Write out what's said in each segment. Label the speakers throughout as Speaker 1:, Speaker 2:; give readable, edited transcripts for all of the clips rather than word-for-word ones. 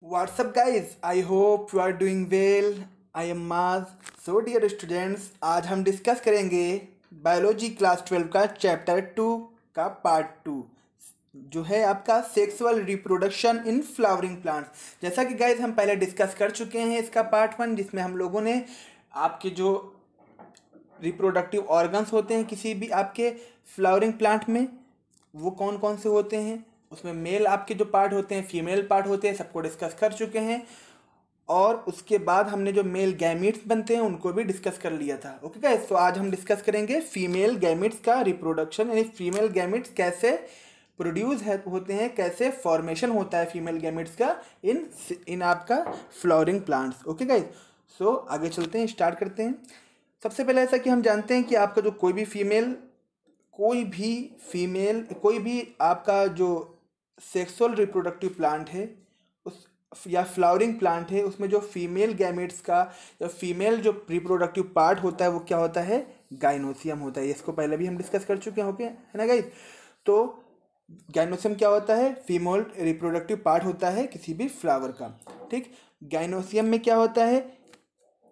Speaker 1: What's up guys? I hope you are doing well. I am Maz. So dear students, आज हम discuss करेंगे biology class 12 का chapter 2 का part 2 जो है आपका sexual reproduction in flowering plants. जैसा कि गाइज हम पहले डिस्कस कर चुके हैं इसका पार्ट 1, जिसमें हम लोगों ने आपके जो रिप्रोडक्टिव ऑर्गन्स होते हैं किसी भी आपके फ्लावरिंग प्लांट में वो कौन कौन से होते हैं, उसमें मेल आपके जो पार्ट होते हैं, फीमेल पार्ट होते हैं, सबको डिस्कस कर चुके हैं। और उसके बाद हमने जो मेल गैमीट्स बनते हैं उनको भी डिस्कस कर लिया था। ओके गाइस, तो आज हम डिस्कस करेंगे फीमेल गैमीट्स का रिप्रोडक्शन, यानी फीमेल गैमीट्स कैसे प्रोड्यूस होते हैं, कैसे फॉर्मेशन होता है फीमेल गैमीट्स का इन आपका फ्लावरिंग प्लांट्स। ओके गाइस, सो आगे चलते हैं, स्टार्ट करते हैं। सबसे पहले ऐसा कि हम जानते हैं कि आपका जो कोई भी आपका जो सेक्सुअल रिप्रोडक्टिव प्लांट है उस या फ्लावरिंग प्लांट है, उसमें जो फीमेल गैमेट्स का या फीमेल जो रिप्रोडक्टिव पार्ट होता है वो क्या होता है, गाइनोसियम होता है। इसको पहले भी हम डिस्कस कर चुके हैं, ओके है ना गाइस। तो गाइनोसियम क्या होता है, फीमेल रिप्रोडक्टिव पार्ट होता है किसी भी फ्लावर का। ठीक, गाइनोसियम में क्या होता है,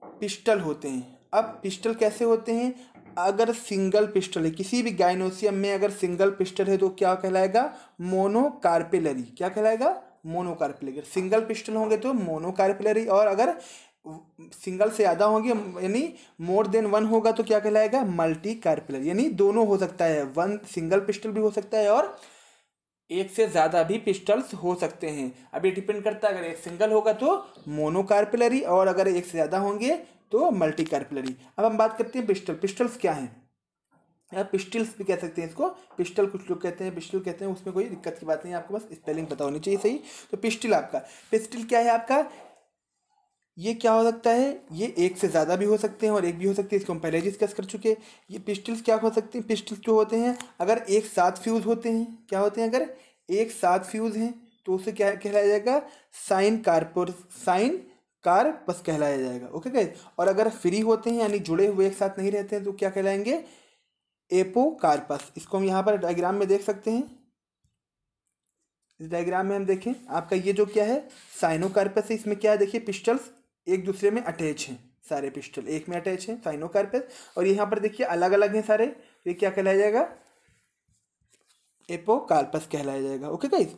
Speaker 1: पिस्टल होते हैं। अब पिस्टल कैसे होते हैं, अगर सिंगल पिस्टल है किसी भी गाइनोसियम में, अगर सिंगल पिस्टल है तो क्या कहलाएगा, मोनोकार्पिलरी। क्या कहलाएगा, मोनोकार्पिलरी। सिंगल पिस्टल होंगे तो मोनोकार्पिलरी, और अगर सिंगल से ज़्यादा होंगे यानी मोर देन वन होगा तो क्या कहलाएगा, मल्टी कार्पिलरी। यानी दोनों हो सकता है, वन सिंगल पिस्टल भी हो सकता है और एक से ज़्यादा भी पिस्टल्स हो सकते हैं। अब ये डिपेंड करता है, अगर एक सिंगल होगा तो मोनोकार्पिलरी और अगर एक से ज़्यादा होंगे तो मल्टी कार्पिलरी। अब हम बात करते हैं पिस्टल। पिस्टल्स क्या हैं, या पिस्टल्स भी कह सकते हैं इसको, पिस्टल कुछ लोग कहते हैं, पिस्टल कहते हैं, उसमें कोई दिक्कत की बात नहीं है, आपको बस स्पेलिंग पता होनी चाहिए सही। तो पिस्टल आपका, पिस्टल क्या है आपका, ये क्या हो सकता है, ये एक से ज़्यादा भी हो सकते हैं और एक भी हो सकते हैं, इसको हम पहले डिस्कस कर चुके हैं। ये पिस्टल्स क्या हो सकते हैं, पिस्टल्स जो होते हैं अगर एक साथ फ्यूज़ होते हैं, क्या होते हैं, अगर एक साथ फ्यूज़ हैं तो उसे क्या कहलाया जाएगा, साइन कार्पस कहलाया जाएगा। ओके गाइस, और अगर फ्री होते हैं यानी जुड़े हुए एक साथ नहीं रहते हैं तो क्या कहलाएंगे, एपोकार्पस। इसको हम यहाँ पर डायग्राम में देख सकते हैं। इस डायग्राम में हम देखें, आपका ये जो क्या है साइनोकार्पस है, इसमें क्या है देखिए, पिस्टल्स एक दूसरे में अटैच हैं, सारे पिस्टल एक में अटैच हैं, साइनोकार्पस। और यहाँ पर देखिए अलग अलग हैं सारे, तो ये क्या कहलाया जाएगा, एपोकार्पस कहलाया जाएगा। ओके गाइस,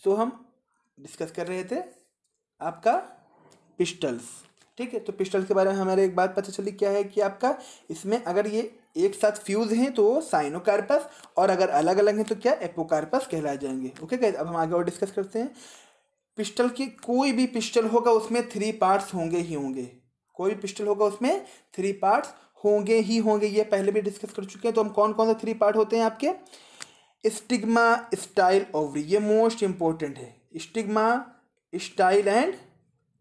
Speaker 1: सो हम डिस्कस कर रहे थे आपका पिस्टल्स। ठीक है, तो पिस्टल्स के बारे में हमारे एक बात पता चली, क्या है कि आपका इसमें अगर ये एक साथ फ्यूज हैं तो साइनोकार्पस, और अगर अलग अलग हैं तो क्या, एपोकार्पस कहलाए जाएंगे। ओके गाइस, अब हम आगे और डिस्कस करते हैं। पिस्टल की कोई भी पिस्टल होगा उसमें 3 पार्ट्स होंगे ही होंगे, कोई भी पिस्टल होगा उसमें 3 पार्ट्स होंगे ही होंगे, ये पहले भी डिस्कस कर चुके हैं। तो हम कौन कौन से 3 पार्ट होते हैं आपके, स्टिग्मा, स्टाइल, ओवरी, ये मोस्ट इंपॉर्टेंट है। स्टिग्मा, स्टाइल एंड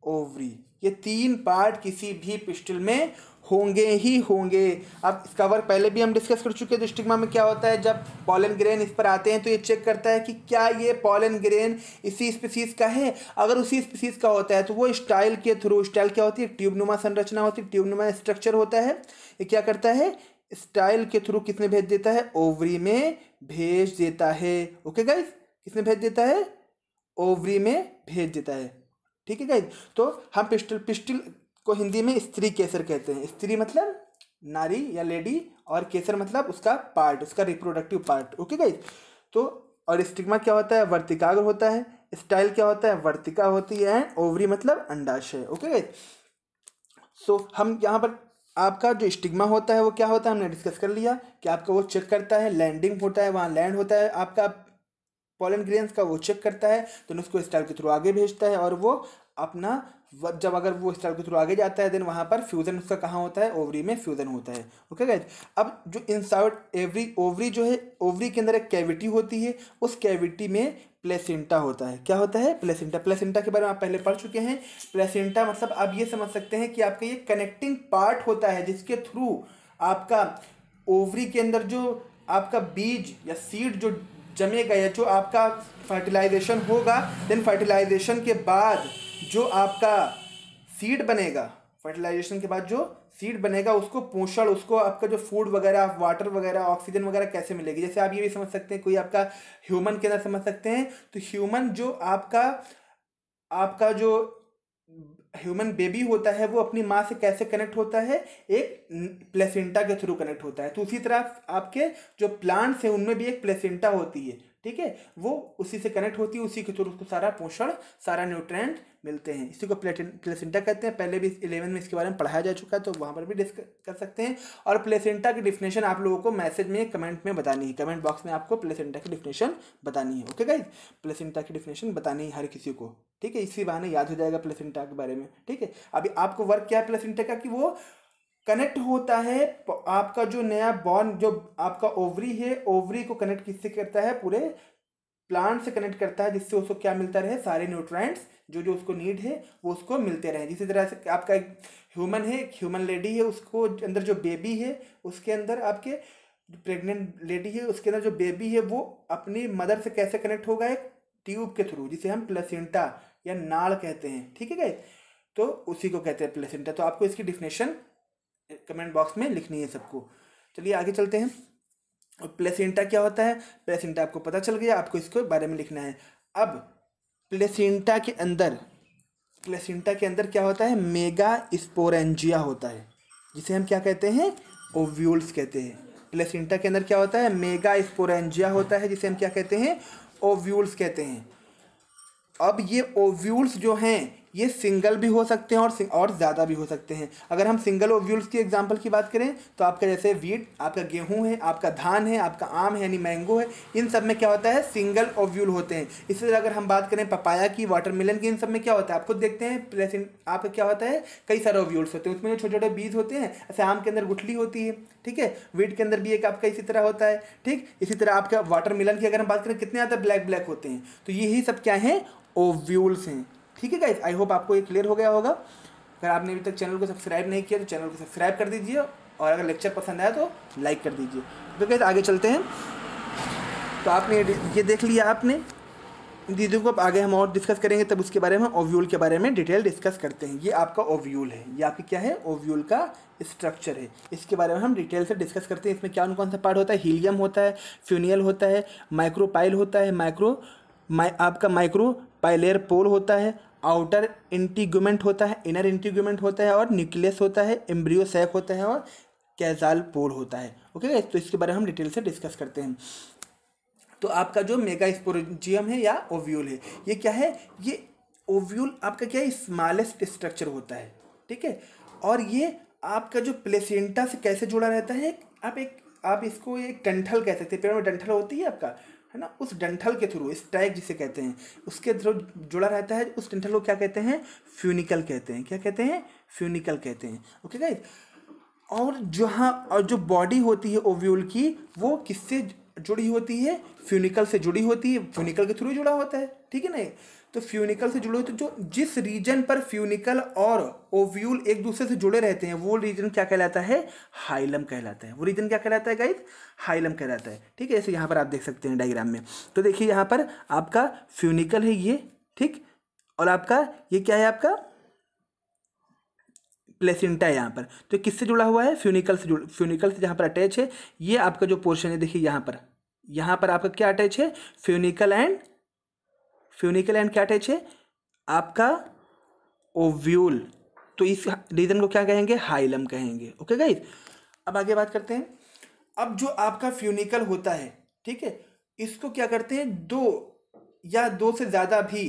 Speaker 1: ओवरी, ये 3 पार्ट किसी भी पिस्टल में होंगे ही होंगे। अब इसका वर्क पहले भी हम डिस्कस कर चुके हैं। तो स्टिग्मा में क्या होता है, जब पॉलन ग्रेन इस पर आते हैं तो ये चेक करता है कि क्या ये पॉलन ग्रेन इसी स्पीसीज का है। अगर उसी स्पीसीज का होता है तो वो स्टाइल के थ्रू, स्टाइल क्या होती है, ट्यूबनुमा संरचना होती है, ट्यूबनुमा स्ट्रक्चर होता है, ये क्या करता है, स्टाइल के थ्रू किसमें भेज देता है, ओवरी में भेज देता है। ओके गाइस, किसमें भेज देता है, ओवरी में भेज देता है। ठीक है गाइस, तो हम पिस्टल को हिंदी में स्त्री केसर कहते हैं। स्त्री मतलब नारी या लेडी, और केसर मतलब उसका पार्ट, उसका रिप्रोडक्टिव पार्ट। ओके गाइस, तो और स्टिग्मा क्या होता है, वर्तिकाग्र होता है, स्टाइल क्या होता है, वर्तिका होती है, ओवरी मतलब अंडाशय। ओके गाइस, सो हम यहाँ पर आपका जो स्टिग्मा होता है वो क्या होता है, हमने डिस्कस कर लिया कि आपका वो चेक करता है, लैंडिंग होता है, वहाँ लैंड होता है आपका पॉलन ग्रेन्स का, वो चेक करता है तो उसको स्टाइल के थ्रू आगे भेजता है, और वो अपना जब अगर वो स्टाइल के थ्रू आगे जाता है देन वहाँ पर फ्यूजन उसका कहाँ होता है, ओवरी में फ्यूजन होता है। ओके गाइस, अब जो इनसाइड एवरी ओवरी जो है, ओवरी के अंदर एक कैविटी होती है, उस कैविटी में प्लेसेंटा होता है। क्या होता है, प्लेसेंटा। प्लेसेंटा के बारे में आप पहले पढ़ चुके हैं। प्लेसेंटा मतलब आप ये समझ सकते हैं कि आपका ये कनेक्टिंग पार्ट होता है जिसके थ्रू आपका ओवरी के अंदर जो आपका बीज या सीड जो जमेगा या जो आपका फर्टिलाइजेशन होगा, देन फर्टिलाइजेशन के बाद जो आपका सीड बनेगा, फर्टिलाइजेशन के बाद जो सीड बनेगा उसको पोषण, उसको आपका जो फूड वगैरह, वाटर वगैरह, ऑक्सीजन वगैरह कैसे मिलेगी। जैसे आप ये भी समझ सकते हैं, कोई आपका ह्यूमन के अंदर समझ सकते हैं, तो ह्यूमन जो आपका आपका जो ह्यूमन बेबी होता है वो अपनी माँ से कैसे कनेक्ट होता है, एक प्लेसेंटा के थ्रू कनेक्ट होता है। तो उसी तरह आपके जो प्लांट्स हैं उनमें भी एक प्लेसेंटा होती है, ठीक है, वो उसी से कनेक्ट होती है, उसी के थ्रू उसको सारा पोषण, सारा न्यूट्रिएंट मिलते हैं। इसी को प्लेसेंटा कहते हैं। पहले भी 11 में इसके बारे में पढ़ाया जा चुका है, तो वहाँ पर भी डिस्कस कर सकते हैं। और प्लेसेंटा की डिफिनेशन आप लोगों को मैसेज में, कमेंट में बतानी है, कमेंट बॉक्स में आपको प्लेसेंटा की डिफिनेशन बतानी है। ओके गाइज, प्लेसेंटा की डिफिनेशन बतानी है हर किसी को, ठीक है, इसी बहाने याद हो जाएगा प्लेसेंटा के बारे में, ठीक है। अभी आपको वर्क क्या है प्लेसेंटा का, कि वो कनेक्ट होता है आपका जो नया बॉर्न, जो आपका ओवरी है, ओवरी को कनेक्ट किससे करता है, पूरे प्लांट से कनेक्ट करता है, जिससे उसको क्या मिलता रहे, सारे न्यूट्रिएंट्स जो जो उसको नीड है वो उसको मिलते रहे। जिस तरह से आपका एक ह्यूमन है, ह्यूमन लेडी है, उसको अंदर जो बेबी है, उसके अंदर आपके प्रेग्नेंट लेडी है, उसके अंदर जो बेबी है वो अपनी मदर से कैसे कनेक्ट होगा, एक ट्यूब के थ्रू, जिसे हम प्लेसेंटा या नाड़ कहते हैं, ठीक है गाइस। तो उसी को कहते हैं प्लेसेंटा। तो आपको इसकी डिफिनेशन कमेंट बॉक्स में लिखनी है सबको। चलिए आगे चलते हैं। और प्लेसेंटा क्या होता है, प्लेसेंटा आपको पता चल गया, आपको इसके बारे में लिखना है। अब प्लेसेंटा के अंदर क्या होता है, मेगा स्पोरेंजिया होता है, जिसे हम क्या कहते हैं, ओव्यूल्स कहते हैं। प्लेसेंटा के अंदर क्या होता है, मेगा स्पोरेंजिया होता है, जिसे हम क्या कहते हैं, ओव्यूल्स कहते हैं। अब ये ओव्यूल्स जो हैं ये सिंगल भी हो सकते हैं और ज़्यादा भी हो सकते हैं। अगर हम सिंगल ओव्यूल्स की एग्जांपल की बात करें तो आपका जैसे वीट, आपका गेहूं है, आपका धान है, आपका आम है यानी मैंगो है, इन सब में क्या होता है, सिंगल ओव्यूल होते हैं। इसी तरह अगर हम बात करें पपाया की, वाटरमेलन की, इन सब में क्या होता है, आप खुद देखते हैं प्लेसेंट आपका क्या होता है, कई सारे ओव्यूल्स होते हैं, उसमें जो छोटे छोटे बीज होते हैं, ऐसे आम के अंदर गुठली होती है, ठीक है, वीट के अंदर भी एक आपका इसी तरह होता है, ठीक। इसी तरह आपका वाटरमेलन की अगर हम बात करें कितने ज़्यादा ब्लैक ब्लैक होते हैं, तो यही सब क्या है, ओव्यूल्स हैं, ठीक है गाइस। आई होप आपको ये क्लियर हो गया होगा। अगर आपने अभी तक चैनल को सब्सक्राइब नहीं किया तो चैनल को सब्सक्राइब कर दीजिए, और अगर लेक्चर पसंद आया तो लाइक कर दीजिए। तो गाइस आगे चलते हैं। तो आपने ये देख लिया, आपने दीदी को आगे हम और डिस्कस करेंगे, तब उसके बारे में, ओव्यूल के बारे में डिटेल डिस्कस करते हैं। ये आपका ओव्यूल है, ये आपकी क्या है, ओव्यूल का स्ट्रक्चर है। इसके बारे में हम डिटेल से डिस्कस करते हैं। इसमें क्या कौन सा पार्ट होता है, हीलियम होता है, फ्यूनियल होता है, माइक्रोपाइल होता है, आपका माइक्रोपाइलर पोल होता है, आउटर इंटीगुमेंट होता है, इनर इंटीगुमेंट होता है, और न्यूक्लियस होता है, एम्ब्रियो सैक होता है, और कैजाल पोल होता है। ओके, तो इसके बारे में हम डिटेल से डिस्कस करते हैं। तो आपका जो मेगा स्पोरेंजियम है या ओव्यूल है, ये क्या है, ये ओव्यूल आपका क्या है, स्मॉलेस्ट स्ट्रक्चर होता है, ठीक है। और ये आपका जो प्लेसेंटा से कैसे जुड़ा रहता है, आप इसको एक डंठल कह सकते हैं, पेड़ में डंठल होती है आपका, है ना, उस डंठल के थ्रू, स्टैक जिसे कहते हैं, उसके थ्रू जुड़ा रहता है। उस डंठल को क्या कहते हैं, फ्यूनिकल कहते हैं। क्या कहते हैं, फ्यूनिकल कहते हैं। Okay guys. और जो बॉडी होती है ओव्यूल की, वो किससे जुड़ी होती है, फ्यूनिकल से जुड़ी होती है, फ्यूनिकल के थ्रू जुड़ा होता है, ठीक है ना। तो फ्यूनिकल से जुड़े होते, जो जिस रीजन पर फ्यूनिकल और ओव्यूल एक दूसरे से जुड़े रहते हैं वो रीजन क्या कहलाता है, हाइलम कहलाता है। वो रीजन क्या कहलाता है गाइस, हाइलम कहलाता है, ठीक है। जैसे यहाँ पर आप देख सकते हैं डायग्राम में, तो देखिए यहाँ पर आपका फ्यूनिकल है ये, ठीक, और आपका ये क्या है, आपका प्लेसेंटा है यहाँ पर। तो किससे जुड़ा हुआ है, फ्यूनिकल से जहाँ पर अटैच है। ये आपका जो पोर्शन है देखिए यहाँ पर आपका क्या अटैच है, फ्यूनिकल एंड क्या अटैच है, आपका ओव्यूल। तो इस रीजन को क्या कहेंगे, हाइलम कहेंगे। ओके गाइस, अब आगे बात करते हैं। अब जो आपका फ्यूनिकल होता है, ठीक है, इसको क्या करते हैं, दो से ज़्यादा भी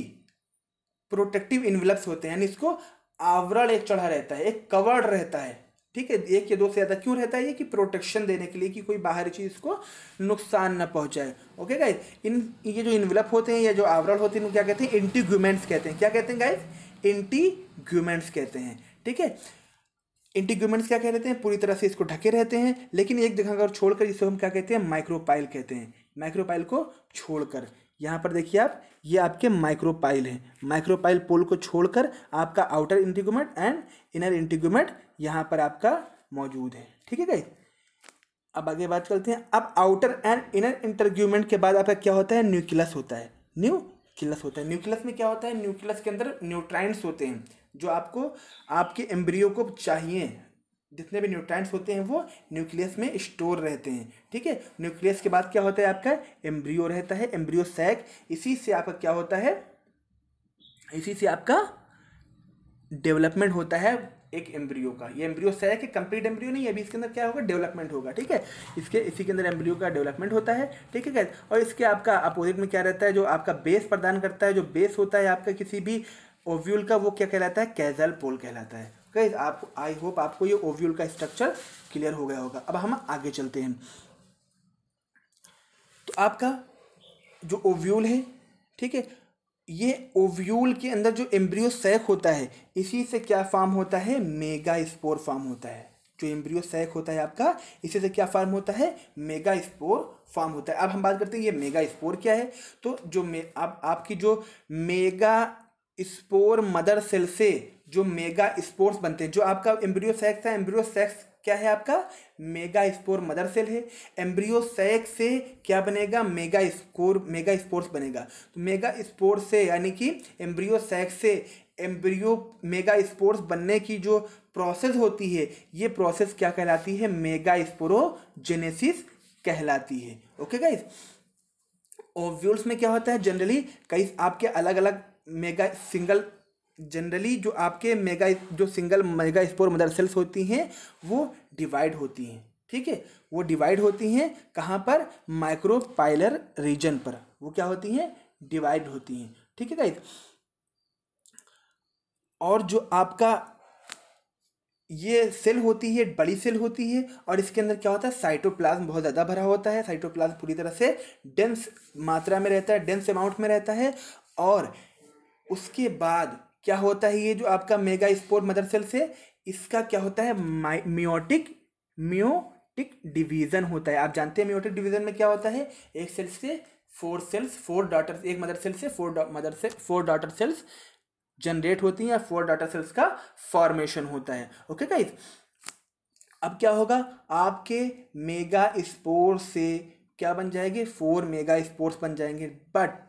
Speaker 1: प्रोटेक्टिव इन्वेलप्स होते हैं, यानी इसको आवरण एक चढ़ा रहता है, एक कवर्ड रहता है, ठीक है। एक या दो से ज़्यादा क्यों रहता है, ये कि प्रोटेक्शन देने के लिए, कि कोई बाहरी चीज़ इसको नुकसान ना पहुंचाए। ओके गाइस, ये जो इन्वेलप होते हैं या जो आवरण होते हैं इनको क्या कहते हैं, इंटीग्यूमेंट्स कहते हैं। क्या कहते हैं गाइस, इंटीग्यूमेंट्स कहते हैं, ठीक है। इंटीग्यूमेंट्स क्या कहते हैं, पूरी तरह से इसको ढके रहते हैं, लेकिन एक जगह अगर छोड़कर, जिसको हम क्या कहते हैं, माइक्रोपाइल कहते हैं। माइक्रोपाइल को छोड़कर, यहाँ पर देखिए आप, ये आपके माइक्रोपाइल है। माइक्रोपाइल पोल को छोड़कर आपका outer integument and inner integument यहाँ पर आपका मौजूद है, ठीक है गाइस। अब आगे बात करते हैं। अब आउटर एंड इनर इंटीग्यूमेंट के बाद आपका क्या होता है, न्यूक्लियस होता है। न्यूक्लियस में क्या होता है, न्यूक्लियस के अंदर न्यूट्राइंट्स होते हैं, जो आपको आपके एम्ब्रियो को चाहिए। जितने भी न्यूट्राइंट्स होते हैं वो न्यूक्लियस में स्टोर रहते हैं, ठीक है। न्यूक्लियस के बाद क्या होता है, आपका एम्ब्रियो रहता है, एम्ब्रियो सैक। इसी से आपका क्या होता है, इसी से आपका डेवलपमेंट होता है एक एम्ब्रियो का। ये एम्ब्रियो सैक है, कंप्लीट एम्ब्रियो नहीं है, अभी इसके अंदर क्या होगा, डेवलपमेंट होगा, ठीक है। इसी के अंदर एम्ब्रियो का डेवलपमेंट होता है, ठीक है गाइस। और इसके आपका अपोजिट में क्या रहता है, जो आपका बेस प्रदान करता है, जो बेस होता है आपका किसी भी ओव्यूल का, वो क्या कहलाता है, कैजल पोल कहलाता है गाइस। आप आई होप आपको ये ओव्यूल का स्ट्रक्चर क्लियर हो गया होगा। अब हम आगे चलते हैं। तो आपका जो ओव्यूल है, ठीक है, ये ओव्यूल के अंदर जो एम्ब्रियो सैक होता है, इसी से क्या फॉर्म होता है, मेगा स्पोर फॉर्म होता है। जो एम्ब्रियो सैक होता है आपका, इसी से क्या फॉर्म होता है, मेगा स्पोर फॉर्म होता है। अब हम बात करते हैं ये मेगा स्पोर क्या है। तो जो आपकी जो मेगा स्पोर मदर सेल से जो मेगा स्पोर्स बनते हैं, जो आपका एम्ब्रियो सैक था, एम्ब्रियो सैक क्या है आपका, मेगा स्पोर मदर सेल है। एम्ब्रियो सैक से क्या बनेगा, मेगा स्पोर्स बनेगा। तो मेगा स्पोर से यानी कि एम्ब्रियो सैक से एम्ब्रियो मेगा स्पोर्स बनने की जो प्रोसेस होती है, ये प्रोसेस क्या कहलाती है, मेगा स्पोरोजेनेसिस कहलाती है। Okay guys. ओव्यूल्स में क्या होता है, जनरली कई आपके अलग अलग मेगा सिंगल जनरली जो आपके जो single mega spore mother cells होती हैं वो डिवाइड होती हैं, ठीक है। वो डिवाइड होती हैं कहाँ पर, माइक्रोपाइलर रीजन पर। वो क्या होती हैं, डिवाइड होती हैं, ठीक है गाइस। और जो आपका ये सेल होती है, बड़ी सेल होती है, और इसके अंदर क्या होता है, साइटोप्लाज्म बहुत ज़्यादा भरा होता है। साइटोप्लाज्म पूरी तरह से डेंस मात्रा में रहता है, डेंस अमाउंट में रहता है। और उसके बाद क्या होता है, ये जो आपका मेगा स्पोर मदर सेल से इसका क्या होता है, मियोटिक डिवीजन होता है। आप जानते हैं मियोटिक डिवीजन में क्या होता है, एक सेल से 4 सेल्स, 4 डॉटर, एक मदर सेल से 4 डॉटर सेल्स जनरेट होती हैं, या 4 डॉटर सेल्स का फॉर्मेशन होता है। Okay guys. अब क्या होगा, आपके मेगा स्पोर से क्या बन जाएंगे, 4 मेगा स्पोर्स बन जाएंगे। बट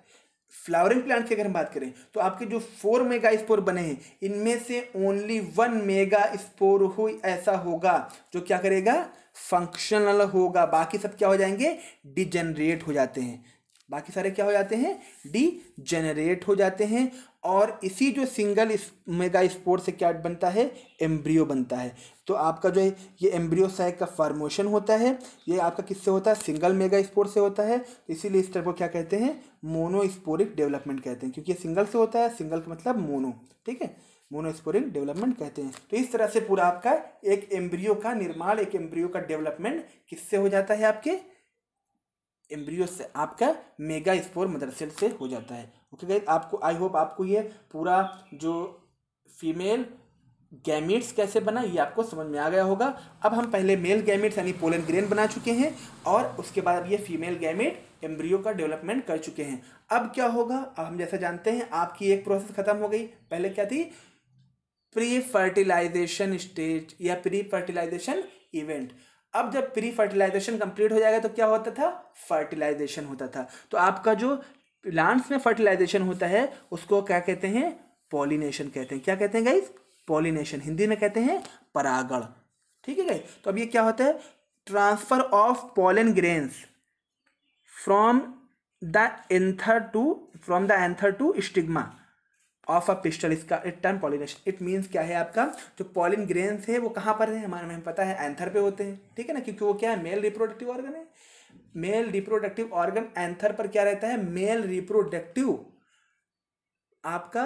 Speaker 1: फ्लावरिंग प्लांट की अगर हम बात करें, तो आपके जो 4 मेगा स्पोर बने हैं, इनमें से ओनली 1 मेगा स्पोर हो ऐसा होगा जो क्या करेगा, फंक्शनल होगा। बाकी सब क्या हो जाएंगे, डिजेनरेट हो जाते हैं। बाकी सारे क्या हो जाते हैं, डिजेनरेट हो जाते हैं। और इसी जो सिंगल मेगा स्पोर से क्या बनता है, एम्ब्रियो बनता है। तो आपका जो है ये एम्ब्रियो सैक का फॉर्मेशन होता है, ये आपका किससे होता है, सिंगल मेगा स्पोर से होता है। इसीलिए इस तरह को क्या कहते हैं, मोनोस्पोरिक डेवलपमेंट कहते हैं, क्योंकि ये सिंगल से होता है। सिंगल का मतलब मोनो, ठीक है, मोनोस्पोरिक डेवलपमेंट कहते हैं। तो इस तरह से पूरा आपका एक एम्ब्रियो का निर्माण, एक एम्ब्रियो का डेवलपमेंट किससे हो जाता है, आपके एम्ब्रियो से, आपका मेगा स्पोर मदर सेल से हो जाता है। ओके गाइस, आपको आई होप आपको ये पूरा जो फीमेल गैमीट्स कैसे बना ये आपको समझ में आ गया होगा। अब हम पहले मेल गैमीट्स यानी पोलन ग्रेन बना चुके हैं, और उसके बाद ये फीमेल गैमीट एम्ब्रियो का डेवलपमेंट कर चुके हैं। अब क्या होगा, अब हम जैसा जानते हैं आपकी एक प्रोसेस खत्म हो गई। पहले क्या थी, प्री फर्टिलाइजेशन स्टेज या प्री फर्टिलाइजेशन इवेंट। अब जब प्री फर्टिलाइजेशन कंप्लीट हो जाएगा तो क्या होता था, फर्टिलाइजेशन होता था। तो आपका जो प्लांट्स में फर्टिलाइजेशन होता है उसको क्या कहते हैं, पॉलिनेशन कहते हैं। क्या कहते हैं गाइस, पॉलिनेशन। हिंदी में कहते हैं परागण, ठीक है गाइस। तो अब ये क्या होता है, transfer of pollen grains from the anther to stigma of a pistil. इसका टर्म पॉलिनेशन, इट मीन्स क्या है, आपका जो पॉलिन ग्रेन्स है वो कहाँ पर है, हमें पता है एंथर पे होते हैं, ठीक है ना, क्योंकि वो क्या है, मेल रिप्रोडक्टिव ऑर्गन है। मेल रिप्रोडक्टिव ऑर्गन एंथर पर क्या रहता है, मेल रिप्रोडक्टिव आपका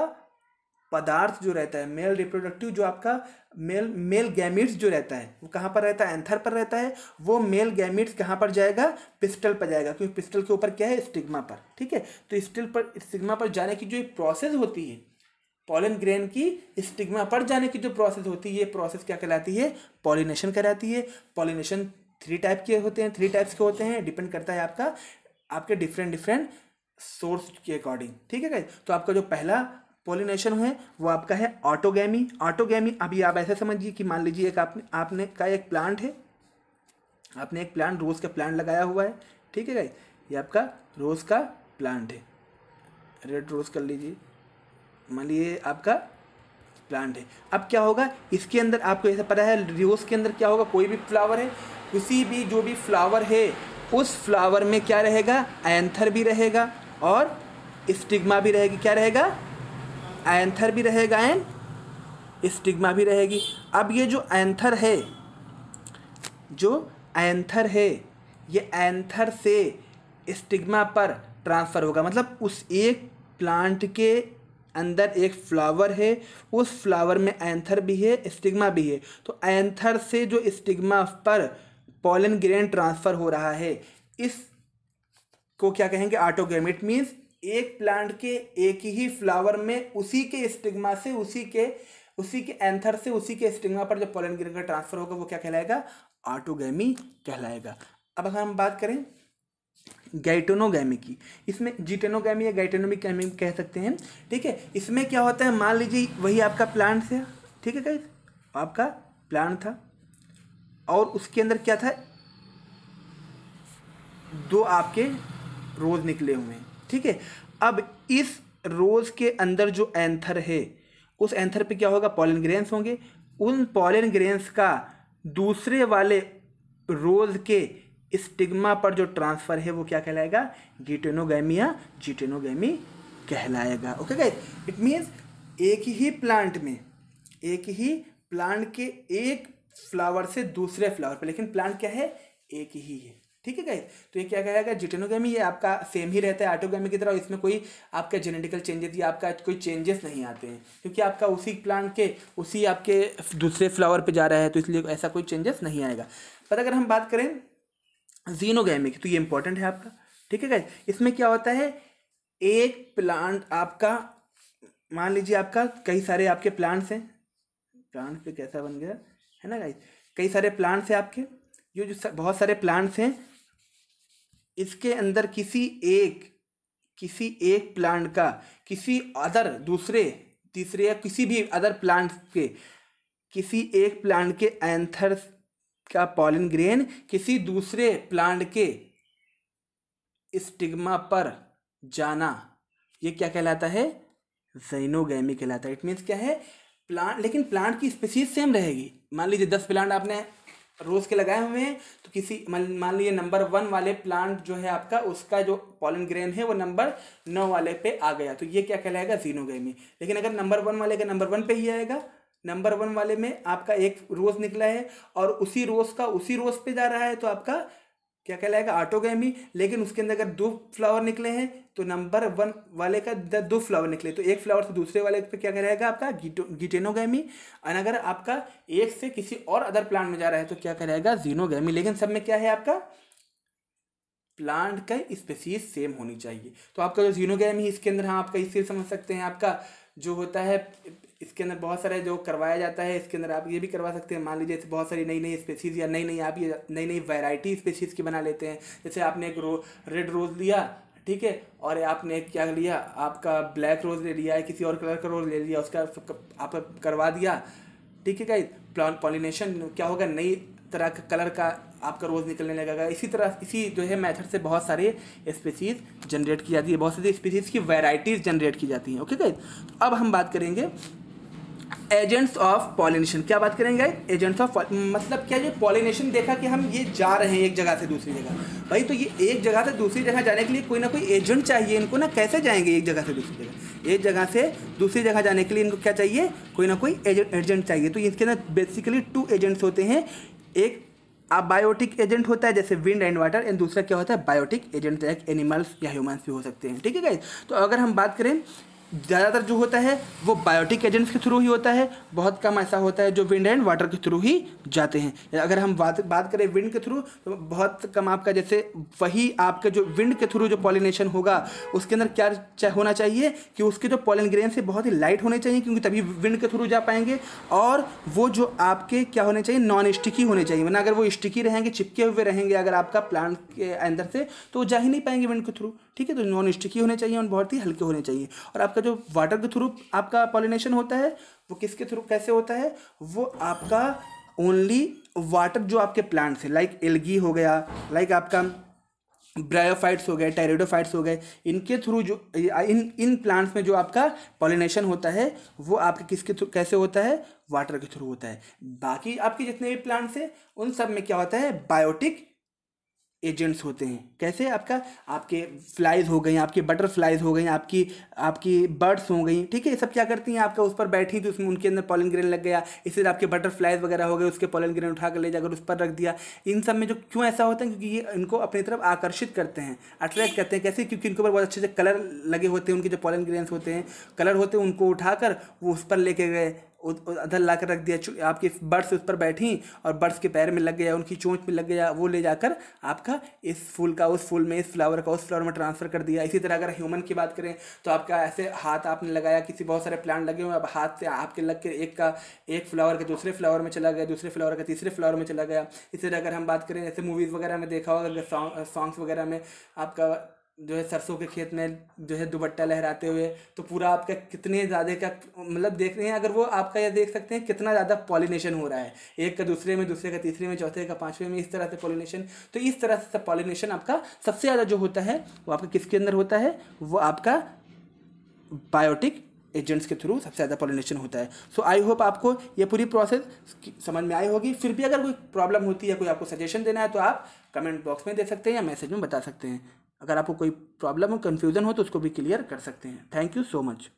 Speaker 1: पदार्थ जो रहता है, मेल रिप्रोडक्टिव जो आपका मेल गैमीट्स जो रहता है वो कहाँ पर रहता है, एंथर पर रहता है। वो मेल गैमीट्स कहाँ पर जाएगा, पिस्टल पर जाएगा, क्योंकि पिस्टल के ऊपर क्या है, स्टिग्मा पर, ठीक है। तो स्टिग्मा पर जाने की जो एक प्रोसेस होती है, पॉलन ग्रेन की स्टिग्मा पर जाने की जो प्रोसेस होती है, ये प्रोसेस क्या कहलाती है, पॉलिनेशन कहलाती है। पॉलिनेशन 3 टाइप के होते हैं, 3 टाइप्स के होते हैं, डिपेंड करता है आपके डिफरेंट सोर्स के अकॉर्डिंग, ठीक है गाइस। तो आपका जो पहला पॉलिनेशन है वो आपका है ऑटोगैमी। ऑटोगैमी अभी आप ऐसे समझिए कि मान लीजिए एक आपने का एक प्लांट है, आपने एक प्लांट रोज़ का प्लांट लगाया हुआ है, ठीक है गाइस। ये आपका रोज़ का प्लांट है, रेड रोज़ कर लीजिए, मान लीजिए आपका प्लांट है। अब क्या होगा, इसके अंदर आपको ऐसा पता है रोज़ के अंदर क्या होगा, कोई भी फ्लावर है, किसी भी जो भी फ्लावर है उस फ्लावर में क्या रहेगा, एंथर भी रहेगा और स्टिग्मा भी रहेगी। क्या रहेगा, एंथर भी रहेगा एंड स्टिग्मा भी रहेगी। अब ये जो एंथर है ये एंथर से स्टिग्मा पर ट्रांसफ़र होगा, मतलब उस एक प्लांट के अंदर एक फ्लावर है, उस फ्लावर में एंथर भी है स्टिग्मा भी है, तो एंथर से जो स्टिग्मा पर पॉलन ग्रेन ट्रांसफ़र हो रहा है, इसको क्या कहेंगे? ऑटोगैमी। इट मीन्स एक प्लांट के एक ही फ्लावर में उसी के स्टिग्मा से उसी के एंथर से उसी के स्टिग्मा पर जो पॉलन ग्रेन का ट्रांसफ़र होगा वो क्या कहलाएगा? ऑटोगैमी कहलाएगा। अब अगर हम बात करें गैइटेनोगैमी की, इसमें जिटेनोगैमी या गैइटेनोगैमी कह सकते हैं, ठीक है। इसमें क्या होता है, मान लीजिए वही आपका प्लांट है, ठीक है गाइस, आपका प्लांट था और उसके अंदर क्या था, दो आपके रोज निकले हुए हैं, ठीक है। अब इस रोज के अंदर जो एंथर है, उस एंथर पे क्या होगा? पॉलन ग्रेन्स होंगे। उन पॉलन ग्रेन्स का दूसरे वाले रोज के स्टिग्मा पर जो ट्रांसफ़र है वो क्या कहलाएगा? गैइटेनोगैमी या जिटेनोगैमी कहलाएगा। ओके गाइस, इट मीन्स एक ही प्लांट के एक फ्लावर से दूसरे फ्लावर पर, लेकिन प्लांट क्या है? एक ही है, ठीक है गाइस। तो ये क्या कहलाएगा? जिटेनोगैमी। ये आपका सेम ही रहता है ऑटोगैमी की तरह, इसमें कोई आपका जेनेटिकल चेंजेस या आपका कोई चेंजेस नहीं आते हैं, क्योंकि आपका उसी प्लांट के उसी आपके दूसरे फ्लावर पे जा रहा है, तो इसलिए ऐसा कोई चेंजेस नहीं आएगा। पर अगर हम बात करें जीनोगैमी की, तो ये इंपॉर्टेंट है आपका, ठीक है गाइस। इसमें क्या होता है, एक प्लांट आपका, मान लीजिए आपका कई सारे आपके प्लांट्स हैं, प्लांट पे कैसा बन गया है ना गाइस, कई सारे प्लांट्स हैं आपके, ये जो बहुत सारे प्लांट्स हैं, इसके अंदर किसी एक प्लांट का किसी अदर दूसरे तीसरे या किसी भी अदर प्लांट के किसी एक प्लांट के एंथर का पॉलन ग्रेन किसी दूसरे प्लांट के स्टिग्मा पर जाना, ये क्या कहलाता है? ज़ाइनोगैमी कहलाता है। इट मीन्स क्या है? प्लांट, लेकिन प्लांट की स्पीसीज सेम रहेगी। मान लीजिए 10 प्लांट आपने रोज के लगाए हुए हैं, तो किसी मान लीजिए नंबर 1 वाले प्लांट जो है आपका, उसका जो पॉलन ग्रेन है वो नंबर 9 वाले पे आ गया, तो ये क्या कहलाएगा? ज़ीनोगैमी। लेकिन अगर नंबर 1 वाले का नंबर 1 पे ही आएगा, नंबर 1 वाले में आपका एक रोज निकला है और उसी रोज पे जा रहा है, तो आपका क्या कहलाएगा? ऑटोगैमी। लेकिन उसके अंदर अगर 2 फ्लावर निकले हैं, तो नंबर 1 वाले का 2 फ्लावर निकले, तो एक फ्लावर से दूसरे वाले पे क्या कहलाएगा? आपका गिटेनोगैमी। और अगर आपका एक से किसी और अदर प्लांट में जा रहा है, तो क्या कहलाएगा? ज़ीनोगैमी। लेकिन सब में क्या है आपका? प्लांट का स्पीसीज सेम होनी चाहिए। तो आपका जो ज़ीनोगैमी, इसके अंदर हम आपका इससे समझ सकते हैं, आपका जो होता है इसके अंदर बहुत सारे जो करवाया जाता है, इसके अंदर आप ये भी करवा सकते हैं, मान लीजिए बहुत सारी नई स्पीसीज या नई वैरायटी स्पीसीज की बना लेते हैं। जैसे आपने एक रेड रोज़ लिया, ठीक है, और आपने क्या लिया, आपका ब्लैक रोज़ ले लिया है, किसी और कलर का रोज़ ले लिया, उसका आप करवा दिया, ठीक है गाइस। प्लांट पॉलिनेशन क्या होगा? नई तरह का कलर का आपका रोज़ निकलने लगेगा। इसी तरह इसी जो है मेथड से बहुत सारे स्पीसीज जनरेट की जाती है, बहुत सारी स्पीसीज की वैरायटीज़ जनरेट की जाती हैं। ओके गाइस, अब हम बात करेंगे एजेंट्स ऑफ पॉलिनेशन। क्या बात करेंगे? एजेंट्स ऑफ, मतलब क्या, ये पॉलिनेशन देखा कि हम ये जा रहे हैं एक जगह से दूसरी जगह, भाई तो ये एक जगह से दूसरी जगह जाने के लिए कोई ना कोई एजेंट चाहिए इनको ना। कैसे जाएंगे एक जगह से दूसरी जगह? एक जगह से दूसरी जगह जाने के लिए इनको क्या चाहिए? कोई ना कोई एजेंट चाहिए। तो इसके अंदर बेसिकली 2 एजेंट्स होते हैं। एक बायोटिक एजेंट होता है जैसे विंड एंड वाटर, एंड दूसरा क्या होता है? बायोटिक एजेंट, लाइक एनिमल्स या ह्यूमंस भी हो सकते हैं, ठीक है गाइस। तो अगर हम बात करें, ज़्यादातर जो होता है वो बायोटिक एजेंट्स के थ्रू ही होता है, बहुत कम ऐसा होता है जो विंड एंड वाटर के थ्रू ही जाते हैं। अगर हम बात करें विंड के थ्रू, तो बहुत कम आपका, जैसे वही आपका जो विंड के थ्रू जो पॉलिनेशन होगा, उसके अंदर क्या होना चाहिए कि उसके जो पॉलन ग्रेन से बहुत ही लाइट होने चाहिए, क्योंकि तभी विंड के थ्रू जा पाएंगे। और वो जो आपके क्या होने चाहिए? नॉन स्टिकी होने चाहिए, वरना अगर वो स्टिकी रहेंगे, चिपके हुए रहेंगे अगर आपका प्लांट के अंदर से, तो वो जा ही नहीं पाएंगे विंड के थ्रू, ठीक है। तो नॉन स्टिकी होने चाहिए और बहुत ही हल्के होने चाहिए। और आपका जो वाटर के थ्रू आपका पॉलिनेशन होता है, वो किसके थ्रू कैसे होता है? वो आपका ओनली वाटर जो आपके प्लांट्स है, लाइक एल्गी हो गया, लाइक आपका ब्रायोफाइट्स हो गए, टेरिडोफाइट्स हो गए, इनके थ्रू जो इन प्लांट्स में जो आपका पॉलिनेशन होता है, वो आपके किसके थ्रू कैसे होता है? वाटर के थ्रू होता है। बाकी आपके जितने भी प्लांट्स हैं, उन सब में क्या होता है? बायोटिक एजेंट्स होते हैं। कैसे? आपके फ्लाइज हो गई, आपकी बटरफ्लाइज हो गई, आपकी बर्ड्स हो गई, ठीक है। ये सब क्या करती हैं, आपका उस पर बैठी तो उसमें उनके अंदर पॉलन ग्रेन लग गया, इससे आपके बटरफ्लाइज वगैरह हो गए, उसके पॉलन ग्रेन उठा कर ले जाकर उस पर रख दिया। इन सब में जो क्यों ऐसा होता है, क्योंकि ये इनको अपनी तरफ आकर्षित करते हैं, अट्रैक्ट करते हैं। कैसे? क्योंकि इनके ऊपर बहुत अच्छे से कलर लगे होते हैं, उनके जो पॉलन ग्रेन्स होते हैं, कलर होते हैं, उनको उठाकर वो उस पर लेके गए, उधर ला कर रख दिया। आपकी बर्ड्स उस पर बैठी और बर्ड्स के पैर में लग गया, उनकी चोंच में लग गया, वो ले जाकर आपका इस फूल का उस फूल में, इस फ्लावर का उस फ्लावर में ट्रांसफ़र कर दिया। इसी तरह अगर ह्यूमन की बात करें तो आपका ऐसे हाथ आपने लगाया, किसी बहुत सारे प्लांट लगे हुए, अब हाथ से आपके लग के एक फ्लावर के दूसरे फ्लावर में चला गया, दूसरे फ्लावर का तीसरे फ्लावर में चला गया। इसी तरह अगर हम बात करें, जैसे मूवीज़ वगैरह में देखा होगा, अगर सॉन्ग्स वगैरह में आपका जो है सरसों के खेत में जो है दुपट्टा लहराते हुए, तो पूरा आपका कितने ज़्यादा का मतलब देख रहे हैं, अगर वो आपका ये देख सकते हैं कितना ज़्यादा पॉलिनेशन हो रहा है, एक का दूसरे में, दूसरे का तीसरे में, चौथे का पांचवें में, इस तरह से पॉलिनेशन। तो इस तरह से पॉलिनेशन आपका सबसे ज़्यादा जो होता है वो आपका किसके अंदर होता है, वो आपका बायोटिक एजेंट्स के थ्रू सबसे ज़्यादा पॉलिनेशन होता है। सो आई होप आपको ये पूरी प्रोसेस समझ में आई होगी। फिर भी अगर कोई प्रॉब्लम होती है, कोई आपको सजेशन देना है, तो आप कमेंट बॉक्स में दे सकते हैं या मैसेज में बता सकते हैं। अगर आपको कोई प्रॉब्लम हो, कन्फ्यूज़न हो, तो उसको भी क्लियर कर सकते हैं। Thank you so much.